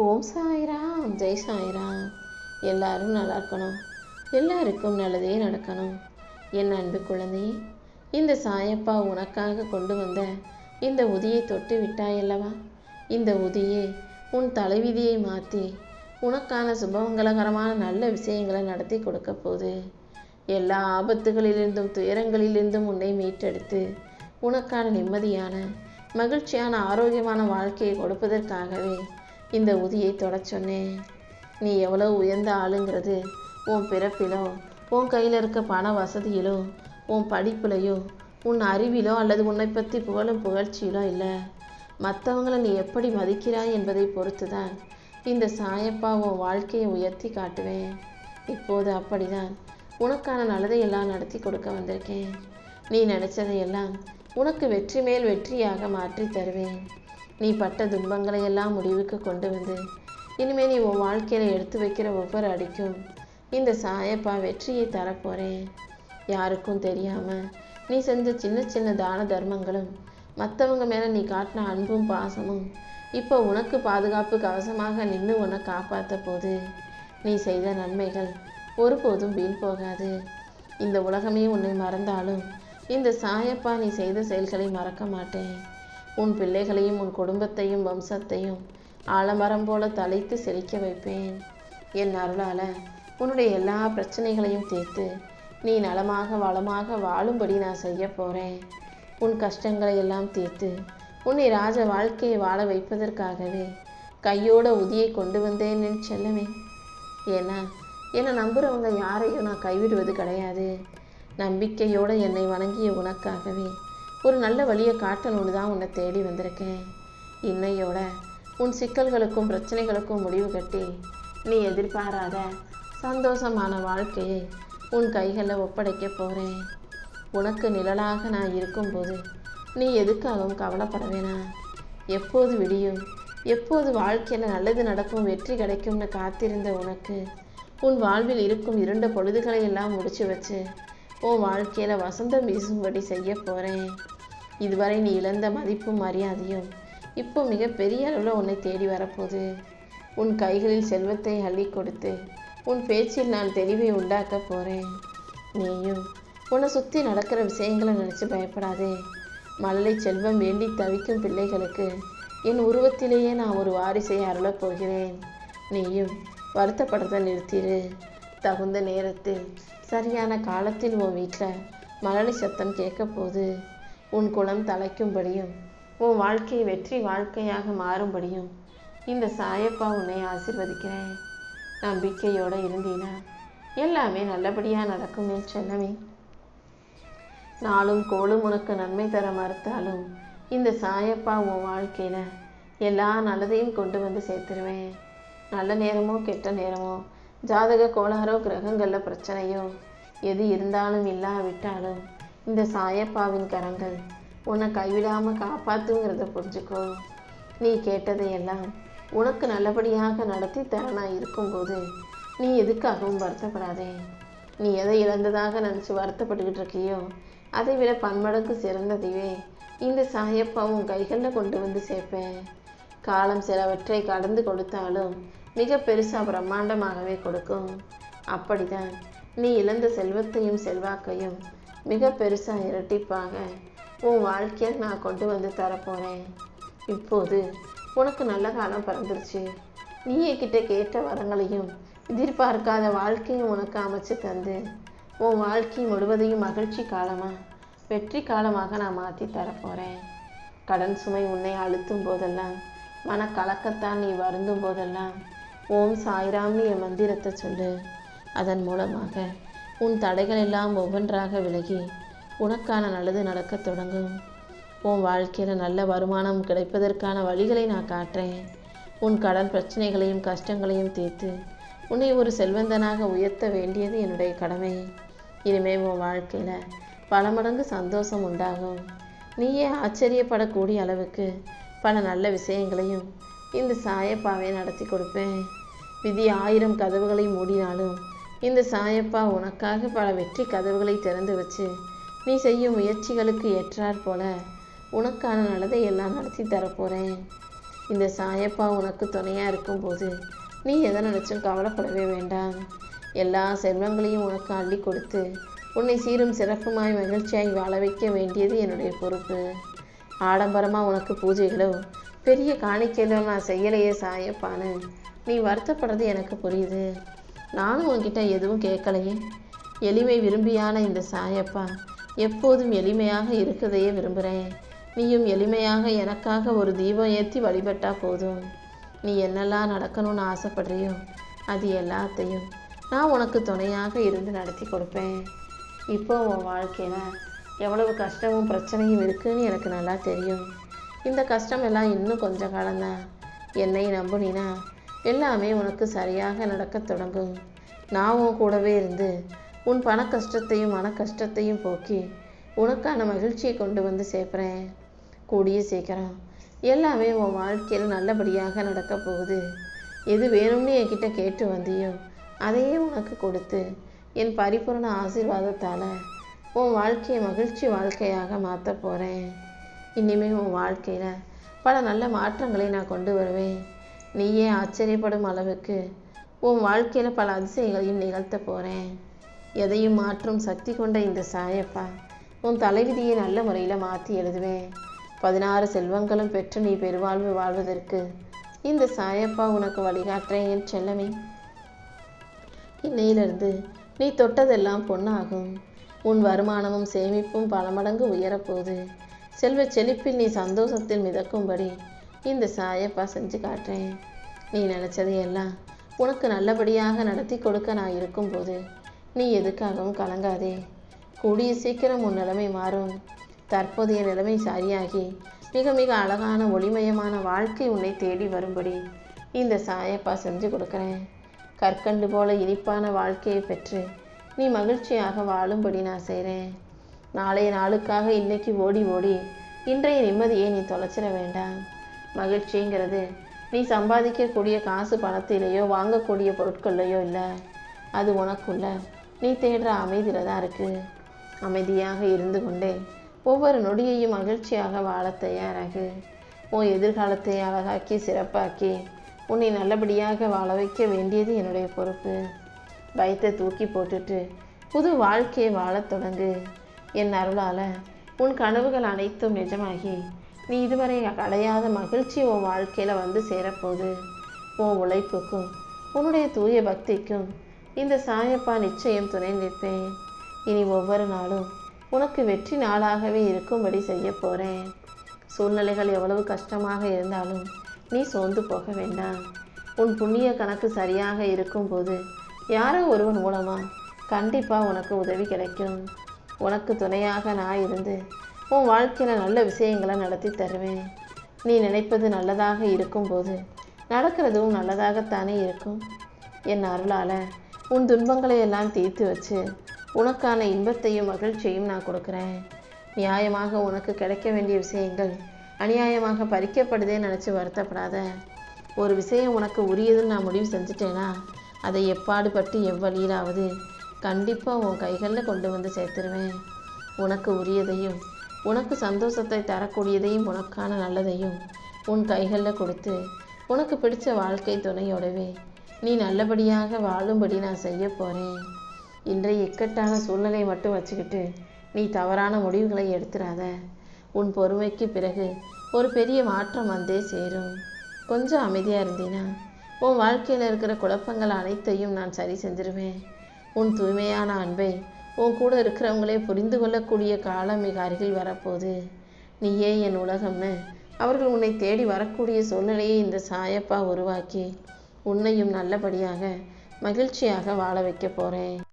ஓம் சாய்ராம், ஜெய் சாய்ராம். எல்லாரும் நல்லா இருக்கணும், எல்லாருக்கும் நல்லதே நடக்கணும். என் அன்பு குழந்தையே, இந்த சாயப்பா உனக்காக கொண்டு வந்த இந்த உதியை தொட்டு விட்டாயல்லவா? இந்த உதியே உன் தலைவிதியை மாற்றி உனக்கான சுபமங்கலகரமான நல்ல விஷயங்களை நடத்தி கொடுக்க போகுது. எல்லா ஆபத்துகளிலிருந்தும் துயரங்களிலிருந்தும் உன்னை மீட்டெடுத்து உனக்கான நிம்மதியான மகிழ்ச்சியான ஆரோக்கியமான வாழ்க்கையை கொடுப்பதற்காகவே இந்த உதியை தொடச் சொன்னேன். நீ எவ்வளோ உயர்ந்த ஆளுங்கிறது உன் பிறப்பிலோ, உன் கையில் இருக்க பண வசதியிலோ, உன் படிப்புலையோ, உன் அறிவிலோ அல்லது உன்னை பற்றி புகழும் புகழ்ச்சியிலோ இல்லை. மற்றவங்களை நீ எப்படி மதிக்கிறாய் என்பதை பொறுத்து தான் இந்த சாயப்பா உன் வாழ்க்கையை உயர்த்தி காட்டுவேன். இப்போது அப்படிதான் உனக்கான நல்லதையெல்லாம் நடத்தி கொடுக்க வந்திருக்கேன். நீ நினச்சதையெல்லாம் உனக்கு வெற்றி மேல் வெற்றியாக மாற்றி தருவேன். நீ பட்ட துன்பங்களை எல்லாம் முடிவுக்கு கொண்டு வந்து இனிமேல் நீ உன் வாழ்க்கையில் எடுத்து வைக்கிற ஒவ்வொரு அடிக்கும் இந்த சாயப்பா வெற்றியை தரப்போகிறேன். யாருக்கும் தெரியாமல் நீ செஞ்ச சின்ன சின்ன தான தர்மங்களும் மற்றவங்க மேலே நீ காட்டின அன்பும் பாசமும் இப்போ உனக்கு பாதுகாப்பு கவசமாக நின்று உன்னை காப்பாற்ற போது. நீ செய்த நன்மைகள் ஒருபோதும் வீண் போகாது. இந்த உலகமே உன்னை மறந்தாலும் இந்த சாயப்பா நீ செய்த செயல்களை மறக்க மாட்டேன். உன் பிள்ளைகளையும் உன் குடும்பத்தையும் வம்சத்தையும் ஆலமரம் போல தலைத்து செழிக்க வைப்பேன். என் அருளால் உன்னுடைய எல்லா பிரச்சனைகளையும் தீர்த்து நீ நலமாக வளமாக வாழும்படி நான் செய்ய போகிறேன். உன் கஷ்டங்களை எல்லாம் தீர்த்து உன்னை ராஜ வாழ்க்கையை வாழ வைப்பதற்காகவே கையோட உதியை கொண்டு வந்தேன் என் செல்லமே. ஏன்னா என்னை நம்புகிறவங்க யாரையும் நான் கைவிடுவது கிடையாது. நம்பிக்கையோடு என்னை வணங்கிய உனக்காகவே ஒரு நல்ல வழியை காட்டணும்னு தான் உன்னை தேடி வந்திருக்கேன். இன்னையோட உன் சிக்கல்களுக்கும் பிரச்சனைகளுக்கும் முடிவு கட்டி நீ எதிர்பாராத சந்தோஷமான வாழ்க்கையை உன் கைகளில் ஒப்படைக்க போகிறேன். உனக்கு நிழலாக நான் இருக்கும்போது நீ எதுக்காகவும் கவலைப்பட வேணாம். எப்போது விடியும், எப்போது வாழ்க்கையில் நல்லது நடக்கும், வெற்றி கிடைக்கும்னு காத்திருந்த உனக்கு உன் வாழ்வில் இருக்கும் இருண்ட பொழுதுகளை எல்லாம் முடிச்சு வச்சு உன் வாழ்க்கையில் வசந்தம் வீசும்படி செய்ய போகிறேன். இதுவரை நீ இழந்த மதிப்பும் மரியாதையும் இப்போ மிக பெரிய அளவில் உன்னை தேடி வரப்போகுது. உன் கைகளில் செல்வத்தை அள்ளி கொடுத்து உன் பேச்சில் நான் தெளிவை உண்டாக்க போகிறேன். நீயும் உன்னை சுற்றி நடக்கிற விஷயங்களை நினச்சி பயப்படாதே. மழலை செல்வம் வேண்டி தவிக்கும் பிள்ளைகளுக்கு என் உருவத்திலேயே நான் ஒரு வாரிசை அருளப் போகிறேன். நீயும் வருத்தப்படுறதை நிறுத்திடு. தகுந்த நேரத்தில் சரியான காலத்தில் உன் வீட்டில் மழலை சத்தம் கேட்க போது உன் குலம் தலைக்கும்படியும் உன் வாழ்க்கை வெற்றி வாழ்க்கையாக மாறும்படியும் இந்த சாயப்பா உன்னை ஆசீர்வதிக்கிறேன். நம்பிக்கையோடு இருந்தீனா எல்லாமே நல்லபடியாக நடக்கும் என் செல்லமே. நாளும் கோளும் உனக்கு நன்மை தர மறுத்தாலும் இந்த சாயப்பா உன் வாழ்க்கையில் எல்லா நல்லதையும் கொண்டு வந்து சேர்த்துருவேன். நல்ல நேரமோ கெட்ட நேரமோ, ஜாதக கோளாறோ கிரகங்களில் பிரச்சனையோ எது இருந்தாலும் இல்லாவிட்டாலும் இந்த சாயப்பாவின் கரங்கள் உன்னை கைவிடாமல் காப்பாற்றுங்கிறத புரிஞ்சுக்கோ. நீ கேட்டதையெல்லாம் உனக்கு நல்லபடியாக நடத்தி தர நான் இருக்கும்போது நீ எதுக்காகவும் வருத்தப்படாதே. நீ எதை இழந்ததாக நினச்சி வருத்தப்பட்டுக்கிட்டு இருக்கியோ அதை விட பன்மடங்கு சிறந்ததையே இந்த சாயப்பா உன் கைகளில் கொண்டு வந்து சேர்ப்பேன். காலம் சிலவற்றை கடந்து கொடுத்தாலும் மிக பெருசாக பிரம்மாண்டமாகவே கொடுக்கும். அப்படிதான் நீ இழந்த செல்வத்தையும் செல்வாக்கையும் மிக பெருசாக இரட்டிப்பாக உன் வாழ்க்கையில் நான் கொண்டு வந்து தரப்போகிறேன். இப்போது உனக்கு நல்ல காலம் பிறந்துருச்சு. நீயே கிட்ட கேட்ட வரங்களையும் எதிர்பார்க்காத வாழ்க்கையும் உனக்கு அமைச்சு தந்து உன் வாழ்க்கை முழுவதையும் மகிழ்ச்சி காலமாக வெற்றி காலமாக நான் மாற்றி தரப்போகிறேன். கடன் சுமை உன்னை அழுத்தும் போதெல்லாம், மனக்கலக்கத்தான் நீ வருந்தும் போதெல்லாம் ஓம் சாய்ராம்னு என் மந்திரத்தை சொல்லு. அதன் மூலமாக உன் தடைகள் எல்லாம் ஒவ்வொன்றாக விலகி உனக்கான நல்லது நடக்க தொடங்கும். உன் வாழ்க்கையில் நல்ல வருமானம் கிடைப்பதற்கான வழிகளை நான் காட்டுறேன். உன் கடன் பிரச்சனைகளையும் கஷ்டங்களையும் தீர்த்து உன்னை ஒரு செல்வந்தனாக உயர்த்த வேண்டியது என்னுடைய கடமை. இனிமேல் உன் வாழ்க்கையில் பல மடங்கு சந்தோஷம் உண்டாகும். நீயே ஆச்சரியப்படக்கூடிய அளவுக்கு பல நல்ல விஷயங்களையும் இந்த சாயப்பாவை நடத்தி கொடுப்பேன். விதி 1000 கதவுகளை மூடினாலும் இந்த சாயப்பா உனக்காக பல வெற்றி கதவுகளை திறந்து வச்சு நீ செய்யும் முயற்சிகளுக்கு ஏற்றாற் போல உனக்கான நல்லதை எல்லாம் நடத்தி தரப்போகிறேன். இந்த சாயப்பா உனக்கு துணையாக இருக்கும்போது நீ எதை நினச்சும் கவலைப்படவே வேண்டாம். எல்லா செல்வங்களையும் உனக்கு அள்ளி கொடுத்து உன்னை சீரும் சிறப்புமாய் மகிழ்ச்சியாய் வாழ வைக்க வேண்டியது என்னுடைய பொறுப்பு. ஆடம்பரமாக உனக்கு பூஜைகளோ பெரிய காணிக்கைகளோ நான் செய்யலையே சாயப்பான்னு நீ வருத்தப்படுறது எனக்கு புரியுது. நானும் உன்கிட்ட எதுவும் கேட்கலையே. எளிமை விரும்பியான இந்த சாயப்பா எப்போதும் எளிமையாக இருக்கதையே விரும்புகிறேன். நீயும் எளிமையாக எனக்காக ஒரு தீபம் ஏற்றி வழிபட்டா போதும். நீ என்னெல்லாம் நடக்கணும்னு ஆசைப்படுறியோ அது எல்லாத்தையும் நான் உனக்கு துணையாக இருந்து நடத்தி கொடுப்பேன். இப்போ உன் வாழ்க்கையில் எவ்வளவு கஷ்டமும் பிரச்சனையும் இருக்குன்னு எனக்கு நல்லா தெரியும். இந்த கஷ்டம் எல்லாம் இன்னும் கொஞ்ச காலம்தான். என்னை நம்புனினா எல்லாமே உனக்கு சரியாக நடக்க தொடங்கும். நான் உன் கூடவே இருந்து உன் பண கஷ்டத்தையும் மன கஷ்டத்தையும் போக்கி உனக்கான மகிழ்ச்சியை கொண்டு வந்து சேர்ப்பேன். கூடிய சீக்கிரம் எல்லாமே உன் வாழ்க்கையில் நல்லபடியாக நடக்க போகுது. எது வேணும்னு என்கிட்ட கேட்டு வந்தியோ அதையே உனக்கு கொடுத்து என் பரிபூர்ண ஆசீர்வாதத்தால் உன் வாழ்க்கையை மகிழ்ச்சி வாழ்க்கையாக மாற்ற போகிறேன். இனிமேல் உன் வாழ்க்கையில் பல நல்ல மாற்றங்களை நான் கொண்டு வருவேன். நீயே ஆச்சரியப்படும் அளவுக்கு உன் வாழ்க்கையில் பல அதிசயங்களையும் நிகழ்த்த போகிறேன். எதையும் மாற்றும் சக்தி கொண்ட இந்த சாயப்பா உன் தலைவிதியை நல்ல முறையில் மாற்றி எழுதுவேன். 16 செல்வங்களும் பெற்று நீ பெருவாழ்வு வாழ்வதற்கு இந்த சாயப்பா உனக்கு வழிகாட்டுறேன் என் செல்லமே. இன்னையிலிருந்து நீ தொட்டதெல்லாம் பொன்னாகும். உன் வருமானமும் சேமிப்பும் பல மடங்கு உயரப்போகுது. செல்வ செழிப்பில் நீ சந்தோஷத்தில் மிதக்கும்படி இந்த சாயப்பா செஞ்சு காட்டுறேன். நீ நினச்சதையெல்லாம் உனக்கு நல்லபடியாக நடத்தி கொடுக்க நான் இருக்கும்போது நீ எதுக்காகவும் கலங்காதே. கூடிய சீக்கிரம் உன் நிலைமை மாறும். தற்போதைய நிலைமை சரியாகி மிக மிக அழகான ஒளிமயமான வாழ்க்கை உன்னை தேடி வரும்படி இந்த சாயப்பா செஞ்சு கொடுக்குறேன். கற்கண்டு போல இனிப்பான வாழ்க்கையை பெற்று நீ மகிழ்ச்சியாக வாழும்படி நான் செய்கிறேன். நாளைய நாளுக்காக இன்னைக்கு ஓடி ஓடி இன்றைய நிம்மதியை நீ தொலைச்சிட வேண்டாம். மகிழ்ச்சிங்கிறது நீ சம்பாதிக்கக்கூடிய காசு பணத்திலேயோ வாங்கக்கூடிய பொருட்கள்லையோ இல்லை. அது உனக்குள்ள நீ தேடுற அமைதியில் தான் இருக்குது. அமைதியாக இருந்து கொண்டே ஒவ்வொரு நொடியையும் மகிழ்ச்சியாக வாழ தயாராகு. உன் எதிர்காலத்தை அழகாக்கி சிறப்பாக்கி உன்னை நல்லபடியாக வாழ வைக்க வேண்டியது என்னுடைய பொறுப்பு. பயத்தை தூக்கி போட்டுட்டு புது வாழ்க்கையை வாழத் தொடங்கு. என் அருளால் உன் கனவுகள் அனைத்தும் நிஜமாகி நீ இதுவரை அடையாத மகிழ்ச்சி உன் வாழ்க்கையில் வந்து சேரப்போகுது. உன் உழைப்புக்கும் உன்னுடைய தூய பக்திக்கும் இந்த சாயப்பா நிச்சயம் துணை நிற்பேன். இனி ஒவ்வொரு நாளும் உனக்கு வெற்றி நாளாகவே இருக்கும்படி செய்ய போகிறேன். சூழ்நிலைகள் எவ்வளவு கஷ்டமாக இருந்தாலும் நீ சோர்ந்து போக வேண்டாம். உன் புண்ணிய கணக்கு சரியாக இருக்கும்போது யாரோ ஒருவன் மூலமாக கண்டிப்பாக உனக்கு உதவி கிடைக்கும். உனக்கு துணையாக நான் இருந்து உன் வாழ்க்கையில் நல்ல விஷயங்களை நடத்தி தருவேன். நீ நினைப்பது நல்லதாக இருக்கும்போது நடக்கிறதும் நல்லதாகத்தானே இருக்கும். என் அருளால் உன் துன்பங்களை எல்லாம் தீர்த்து வச்சு உனக்கான இன்பத்தையும் மகிழ்ச்சியையும் நான் கொடுக்குறேன். நியாயமாக உனக்கு கிடைக்க வேண்டிய விஷயங்கள் அநியாயமாக பறிக்கப்படுதே நினச்சி வருத்தப்படாத. ஒரு விஷயம் உனக்கு உரியதுன்னு நான் முடிவு செஞ்சுட்டேன்னா அதை எப்பாடுபட்டு எவ்வழியிலாவது கண்டிப்பாக உன் கைகளில் கொண்டு வந்து சேர்த்துருவேன். உனக்கு உரியதையும் உனக்கு சந்தோஷத்தை தரக்கூடியதையும் உனக்கான நல்லதையும் உன் கைகளில் கொடுத்து உனக்கு பிடிச்ச வாழ்க்கை துணையோடவே நீ நல்லபடியாக வாழும்படி நான் செய்ய போகிறேன். இன்றைய இக்கட்டான சூழ்நிலை மட்டும் வச்சுக்கிட்டு நீ தவறான முடிவுகளை எடுத்துடாத. உன் பொறுமைக்கு பிறகு ஒரு பெரிய மாற்றம் வந்தே சேரும். கொஞ்சம் அமைதியாக இருந்தீனா உன் வாழ்க்கையில் இருக்கிற குழப்பங்கள் அனைத்தையும் நான் சரி செஞ்சிருவேன். உன் தூய்மையான அன்பை உன் கூட இருக்கிறவங்களே புரிந்து கொள்ளக்கூடிய காலம் மிக அருகில் வரப்போகுது. நீயே என் உலகம்னு அவர்கள் உன்னை தேடி வரக்கூடிய சூழ்நிலையை இந்த சாயப்பா உருவாக்கி உன்னையும் நல்லபடியாக மகிழ்ச்சியாக வாழ வைக்க போகிறேன்.